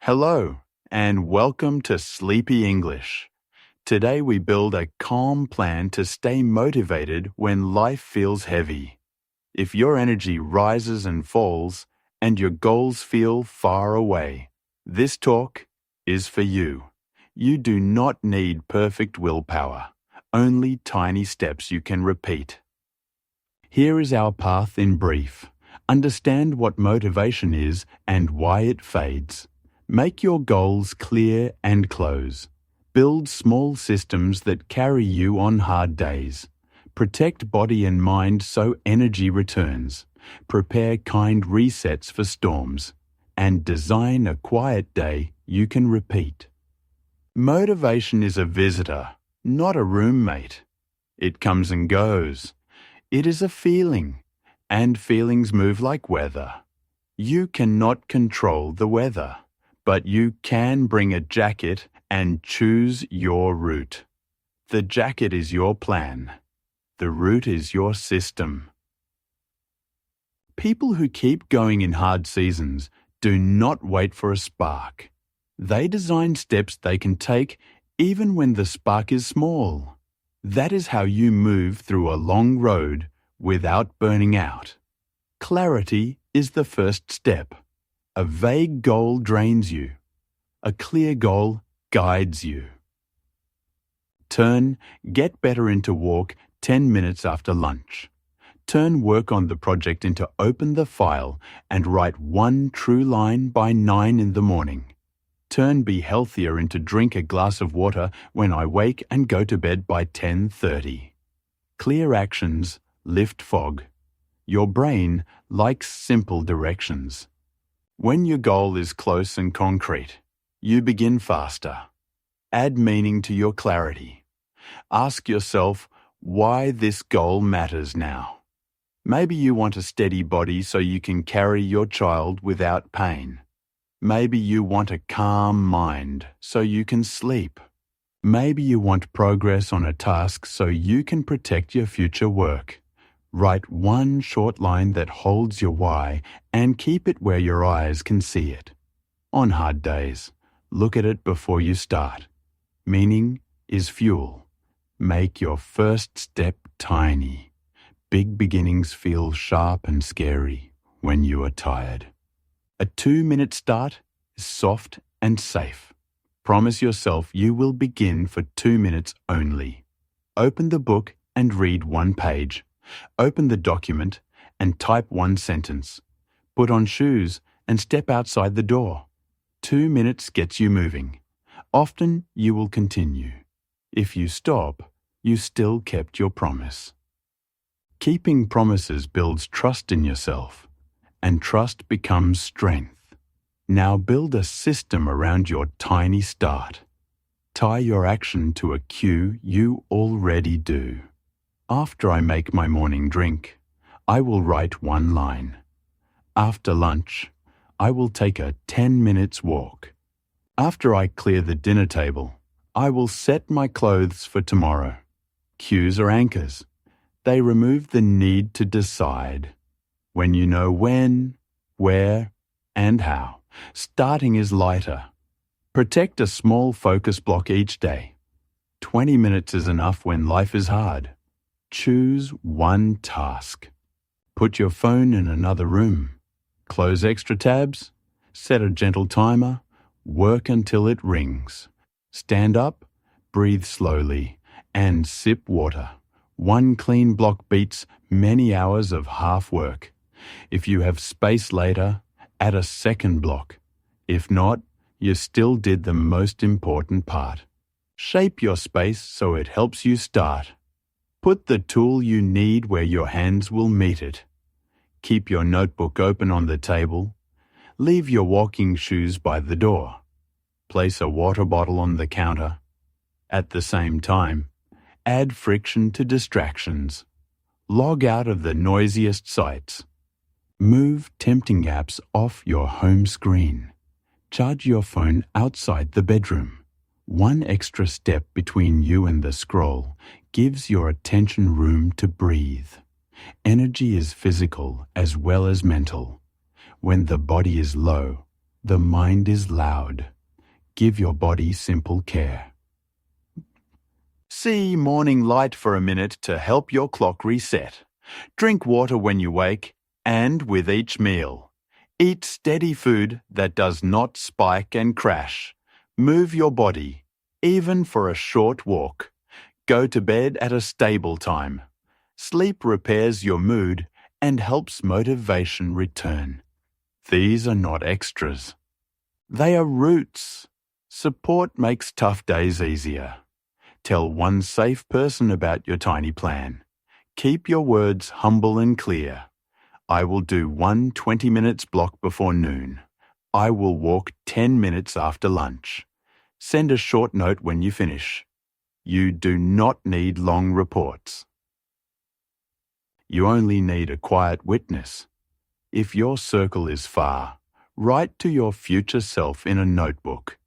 Hello, and welcome to Sleepy English. Today we build a calm plan to stay motivated when life feels heavy. If your energy rises and falls, and your goals feel far away, this talk is for you. You do not need perfect willpower, only tiny steps you can repeat. Here is our path in brief. Understand what motivation is and why it fades. Make your goals clear and close. Build small systems that carry you on hard days. Protect body and mind so energy returns. Prepare kind resets for storms. And design a quiet day you can repeat. Motivation is a visitor, not a roommate. It comes and goes. It is a feeling, and feelings move like weather. You cannot control the weather, but you can bring a jacket and choose your route. The jacket is your plan. The route is your system. People who keep going in hard seasons do not wait for a spark. They design steps they can take even when the spark is small. That is how you move through a long road without burning out. Clarity is the first step. A vague goal drains you. A clear goal guides you. Turn Get Better into Walk 10 minutes after lunch. Turn work on the project into Open the File and write one true line by 9 in the morning. Turn Be Healthier into Drink a glass of water when I wake and go to bed by 10:30. Clear actions lift fog. Your brain likes simple directions. When your goal is close and concrete, you begin faster. Add meaning to your clarity. Ask yourself why this goal matters now. Maybe you want a steady body so you can carry your child without pain. Maybe you want a calm mind so you can sleep. Maybe you want progress on a task so you can protect your future work. Write one short line that holds your why and keep it where your eyes can see it. On hard days, look at it before you start. Meaning is fuel. Make your first step tiny. Big beginnings feel sharp and scary when you are tired. A 2-minute start is soft and safe. Promise yourself you will begin for 2 minutes only. Open the book and read one page. Open the document and type one sentence. Put on shoes and step outside the door. 2 minutes gets you moving. Often you will continue. If you stop, you still kept your promise. Keeping promises builds trust in yourself, and trust becomes strength. Now build a system around your tiny start. Tie your action to a cue you already do. After I make my morning drink, I will write one line. After lunch, I will take a 10 minutes walk. After I clear the dinner table, I will set my clothes for tomorrow. Cues are anchors. They remove the need to decide. When you know when, where, and how, starting is lighter. Protect a small focus block each day. 20 minutes is enough when life is hard. Choose one task. Put your phone in another room. Close extra tabs. Set a gentle timer. Work until it rings. Stand up, breathe slowly, and sip water. One clean block beats many hours of half work. If you have space later, add a second block. If not, you still did the most important part. Shape your space so it helps you start. Put the tool you need where your hands will meet it. Keep your notebook open on the table. Leave your walking shoes by the door. Place a water bottle on the counter. At the same time, add friction to distractions. Log out of the noisiest sites. Move tempting apps off your home screen. Charge your phone outside the bedroom. One extra step between you and the scroll gives your attention room to breathe. Energy is physical as well as mental. When the body is low, The mind is loud. Give your body simple care. See morning light for a minute to help your clock reset. Drink water when you wake and with each meal. Eat steady food that does not spike and crash. Move your body, even for a short walk. Go to bed at a stable time. Sleep repairs your mood and helps motivation return. These are not extras. They are roots. Support makes tough days easier. Tell one safe person about your tiny plan. Keep your words humble and clear. I will do one 20 minutes block before noon. I will walk 10 minutes after lunch. Send a short note when you finish. You do not need long reports. You only need a quiet witness. If your circle is far, write to your future self in a notebook.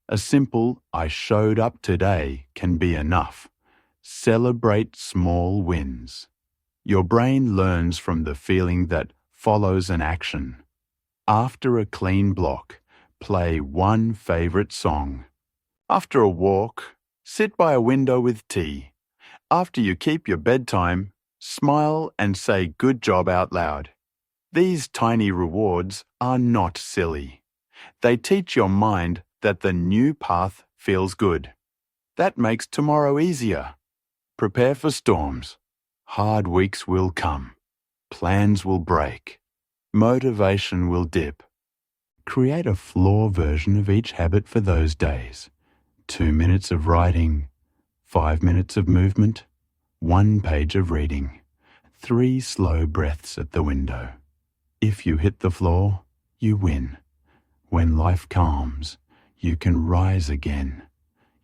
A simple "I showed up today" can be enough. Celebrate small wins. Your brain learns from the feeling that follows an action. After a clean block, play one favorite song. After a walk, sit by a window with tea. After you keep your bedtime, smile and say "good job" out loud. These tiny rewards are not silly. They teach your mind that the new path feels good. That makes tomorrow easier. Prepare for storms. Hard weeks will come. Plans will break. Motivation will dip. Create a floor version of each habit for those days. 2 minutes of writing, 5 minutes of movement, 1 page of reading, 3 slow breaths at the window. If you hit the floor, you win. When life calms, you can rise again.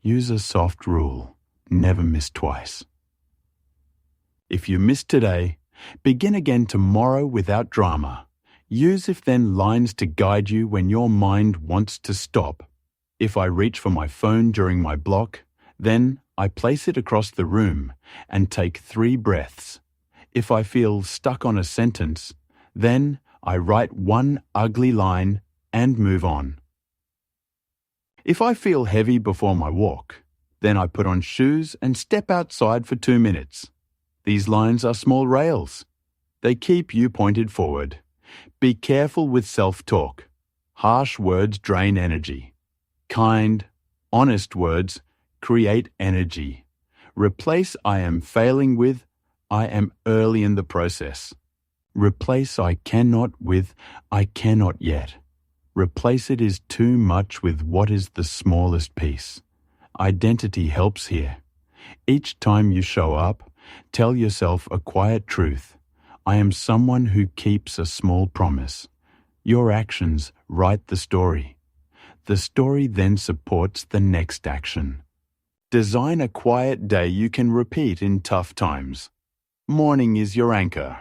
Use a soft rule. Never miss twice. If you miss today, begin again tomorrow without drama. Use if-then lines to guide you when your mind wants to stop. If I reach for my phone during my block, then I place it across the room and take 3 breaths. If I feel stuck on a sentence, then I write 1 ugly line and move on. If I feel heavy before my walk, then I put on shoes and step outside for 2 minutes. These lines are small rails. They keep you pointed forward. Be careful with self-talk. Harsh words drain energy. Kind, honest words create energy. Replace "I am failing" with "I am early in the process." Replace "I cannot" with "I cannot yet." Replace "it is too much" with "what is the smallest piece." Identity helps here. Each time you show up, tell yourself a quiet truth. I am someone who keeps a small promise. Your actions write the story. The story then supports the next action. Design a quiet day you can repeat in tough times. Morning is your anchor.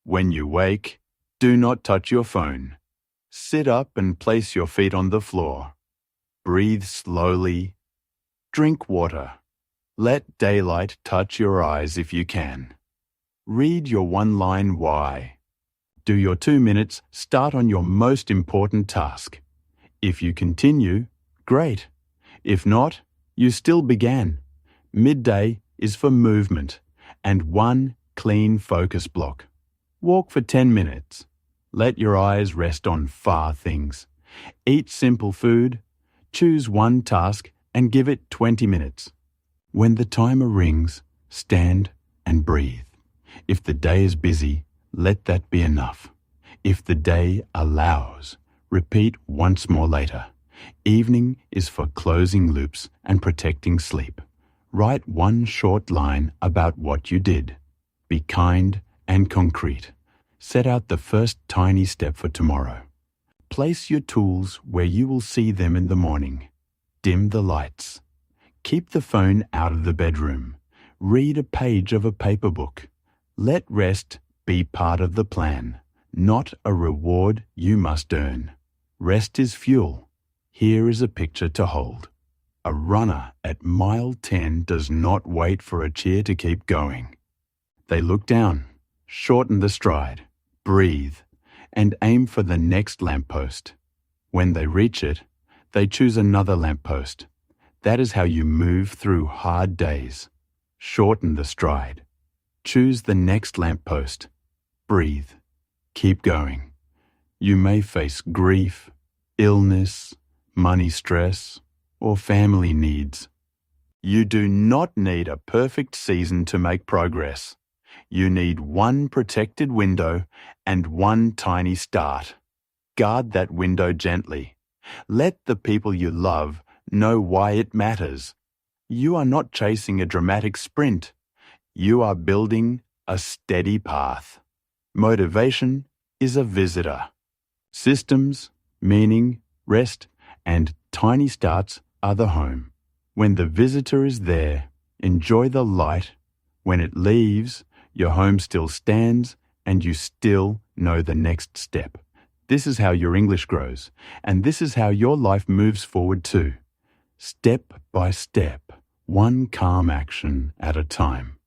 When you wake, do not touch your phone. Sit up and place your feet on the floor. Breathe slowly. Drink water. Let daylight touch your eyes if you can. Read your 1-line why. Do your 2 minutes start on your most important task. If you continue, great. If not, you still began. Midday is for movement and 1 clean focus block. Walk for 10 minutes. Let your eyes rest on far things. Eat simple food. Choose 1 task and give it 20 minutes. When the timer rings, stand and breathe. If the day is busy, let that be enough. If the day allows, repeat once more later. Evening is for closing loops and protecting sleep. Write 1 short line about what you did. Be kind and concrete. Set out the first tiny step for tomorrow. Place your tools where you will see them in the morning. Dim the lights. Keep the phone out of the bedroom. Read a page of a paper book. Let rest be part of the plan, not a reward you must earn. Rest is fuel. Here is a picture to hold. A runner at mile 10 does not wait for a cheer to keep going. They look down, shorten the stride, breathe, and aim for the next lamppost. When they reach it, they choose another lamppost. That is how you move through hard days. Shorten the stride. Choose the next lamppost. Breathe. Keep going. You may face grief, illness, money stress, or family needs. You do not need a perfect season to make progress. You need one protected window and one tiny start. Guard that window gently. Let the people you love know why it matters. You are not chasing a dramatic sprint. You are building a steady path. Motivation is a visitor. Systems, meaning, rest, and tiny starts are the home. When the visitor is there, enjoy the light. When it leaves, your home still stands and you still know the next step. This is how your English grows, and this is how your life moves forward too. Step by step, one calm action at a time.